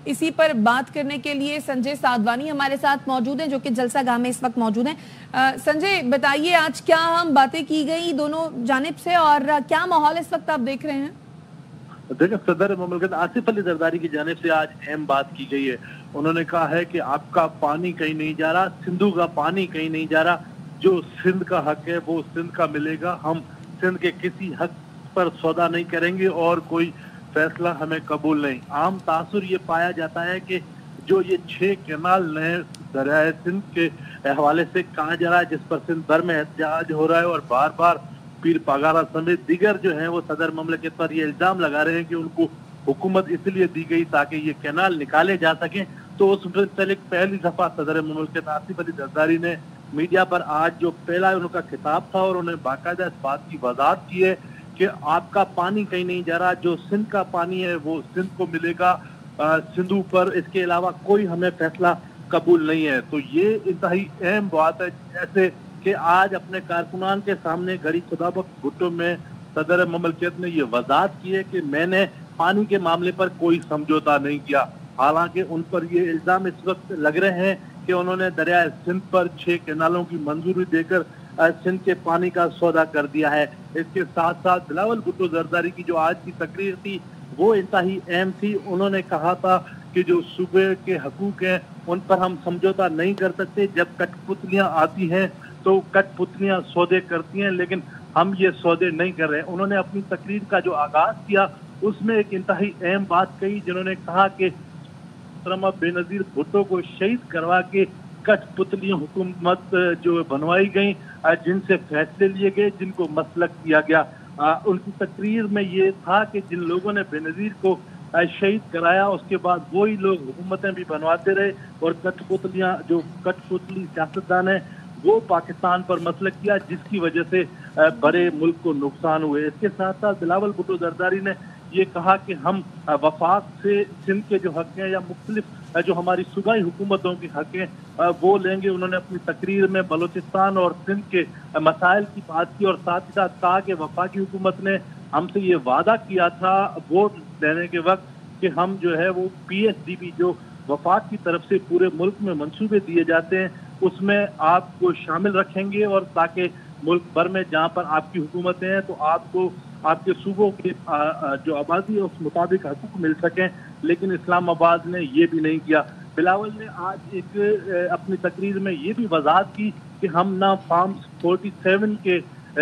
इसी पर बात करने के लिए संजय साधवानी हमारे साथ मौजूद हैं, जो कि जलसा गाह में इस वक्त मौजूद हैं। संजय, बताइए आज क्या हम बातें की गई दोनों जानिब से और क्या माहौल इस वक्त आप देख रहे हैं? देखिए, सदर मुमलिकत आसिफ अली जरदारी की जानिब से आज अहम बात की गई है। उन्होंने कहा है कि आपका पानी कहीं नहीं जा रहा, सिंधु का पानी कहीं नहीं जा रहा, जो सिंध का हक है वो सिंध का मिलेगा। हम सिंध के किसी हक पर सौदा नहीं करेंगे और कोई फैसला हमें कबूल नहीं। आम तासुर ये पाया जाता है कि जो ये 6 कैनाल नए दरियाए सिंध के हवाले से कहा जा रहा है, जिस पर सिंध भर में एहतजाज हो रहा है और बार बार पीर पागारा समेत दिगर जो है वो सदर ममलकत पर ये इल्जाम लगा रहे हैं कि उनको हुकूमत इसलिए दी गई ताकि ये कैनाल निकाले जा सके। तो उस मुतालिक पहली दफा सदर ममलकत आसिफ अली जरदारी ने मीडिया पर आज जो पहला उनका खिताब था और उन्हें बाकायदा इस बात की वजाहत की है कि आपका पानी कहीं नहीं जा रहा, जो सिंध का पानी है वो सिंध को मिलेगा, सिंधु पर इसके अलावा कोई हमें फैसला कबूल नहीं है। तो ये इंतहाई अहम बात है, जैसे कि आज अपने कारकुनान के सामने घड़ी खुदाबख्श भुट्टो में सदर ममलकत ने ये वजाहत की है कि मैंने पानी के मामले पर कोई समझौता नहीं किया। हालांकि उन पर ये इल्जाम इस वक्त लग रहे हैं कि उन्होंने दरिया सिंध पर 6 कैनालों की मंजूरी देकर सिंध के पानी का सौदा कर दिया है। इसके साथ साथ बिलावल भुट्टो जरदारी की जो आज की तकरीर थी वो इंतहाई अहम थी। उन्होंने कहा था कि जो सूबे के हकूक हैं उन पर हम समझौता नहीं कर सकते, जब कठपुतलियां आती हैं तो कठपुतलियां सौदे करती हैं, लेकिन हम ये सौदे नहीं कर रहे। उन्होंने अपनी तकरीर का जो आगाज किया उसमें एक इंतहाई अहम बात कही, जिन्होंने कहा कि बेनजीर भुट्टो को शहीद करवा के कठपुतलियां हुकूमत जो बनवाई गई, जिनसे फैसले लिए गए, जिनको मसलक किया गया। उनकी तकरीर में ये था कि जिन लोगों ने बेनजीर को शहीद कराया उसके बाद वही लोग हुकूमतें भी बनवाते रहे और कठपुतलियां जो कठपुतली सियासतदान है वो पाकिस्तान पर मसलक किया, जिसकी वजह से बड़े मुल्क को नुकसान हुए। इसके साथ साथ बिलावल भुट्टो जरदारी ने ये कहा कि हम वफाक से सिंध के जो हक हैं या मुख्तलिफ जो हमारी सूबाई हुकूमतों के हक हैं वो लेंगे। उन्होंने अपनी तकरीर में बलूचिस्तान और सिंध के मसाइल की बात की और साथ ही साथ कहा कि वफाकी हुकूमत ने हमसे ये वादा किया था वोट देने के वक्त कि हम जो है वो PSDB जो वफाक की तरफ से पूरे मुल्क में मंसूबे दिए जाते हैं उसमें आपको शामिल रखेंगे, और ताकि मुल्क भर में जहाँ पर आपकी हुकूमतें हैं तो आपको आपके सूबों की जो आबादी है उस मुताबिक हकूक मिल सकें। लेकिन इस्लामाबाद ने ये भी नहीं किया। बिलावल ने आज एक अपनी तकरीर में ये भी वजाहत की कि हम ना फॉर्म 47 के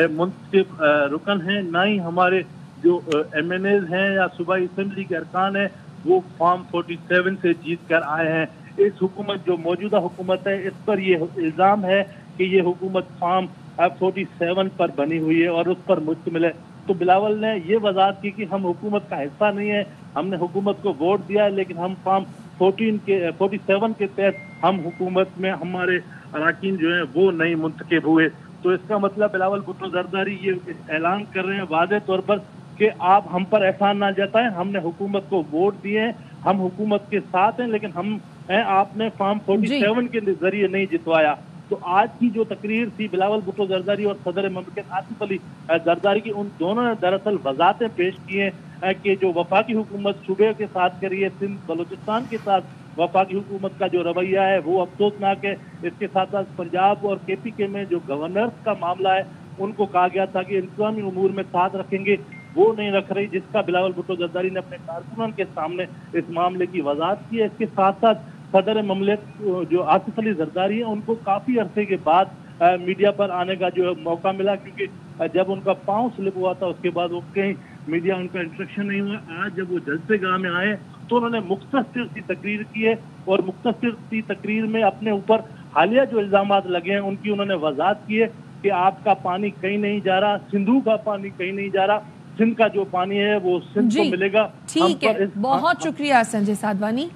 मुंतखब रुकन हैं, ना ही हमारे जो MNAs हैं या सूबाई असम्बली के अरकान हैं वो फॉर्म 47 से जीत कर आए हैं। इस हुकूमत जो मौजूदा हुकूमत है इस पर ये इल्ज़ाम है कि ये हुकूमत फॉर्म 47 पर बनी हुई है और उस पर मुश्तमिल है। तो बिलावल ने ये वजाहत की कि हम हुकूमत का हिस्सा नहीं है, हमने हुकूमत को वोट दिया है लेकिन हम फॉर्म 47 के तहत हम हुकूमत में हमारे अरकान जो हैं वो नहीं मुंतखब हुए। तो इसका मतलब बिलावल भुट्टो जरदारी ये ऐलान कर रहे हैं वाज़ेह तौर पर कि आप हम पर एहसान ना जताएं, हमने हुकूमत को वोट दिए हैं, हम हुकूमत के साथ हैं, लेकिन हम आपने फॉर्म 47 के जरिए नहीं जितवाया। तो आज की जो तकरीर थी बिलावल भुट्टो जरदारी और सदर ममलकत आसिफ अली जरदारी की, उन दोनों ने दरअसल वजाहतें पेश की हैं कि जो वफाकी हुकूमत सूबे के साथ करी है, सिंध बलूचिस्तान के साथ वफाकी हुकूमत का जो रवैया है वो अफसोसनाक है। इसके साथ साथ पंजाब और KPK में जो गवर्नर्स का मामला है उनको कहा गया था कि इंतजामी उमूर में साथ रखेंगे, वो नहीं रख रही, जिसका बिलावल भुट्टो जरदारी ने अपने कारकुनान के सामने इस मामले की वजाहत की है। इसके साथ साथ सदर ममलकत जो आसिफ अली जरदारी है उनको काफ़ी अरसे के बाद मीडिया पर आने का जो मौका मिला, क्योंकि जब उनका पाँव स्लिप हुआ था उसके बाद वो कहीं मीडिया उनका इंस्ट्रक्शन नहीं हुआ। आज जब वो जलसे गाह में आए तो उन्होंने मुख्तसर सी तकरीर की है और मुख्तसर सी तकरीर में अपने ऊपर हालिया जो इल्ज़ामात लगे हैं उनकी उन्होंने वजाहत की है कि आपका पानी कहीं नहीं जा रहा, सिंधु का पानी कहीं नहीं जा रहा, सिंध का जो पानी है वो सिंध को मिलेगा। ठीक है, बहुत शुक्रिया संजय साधवानी।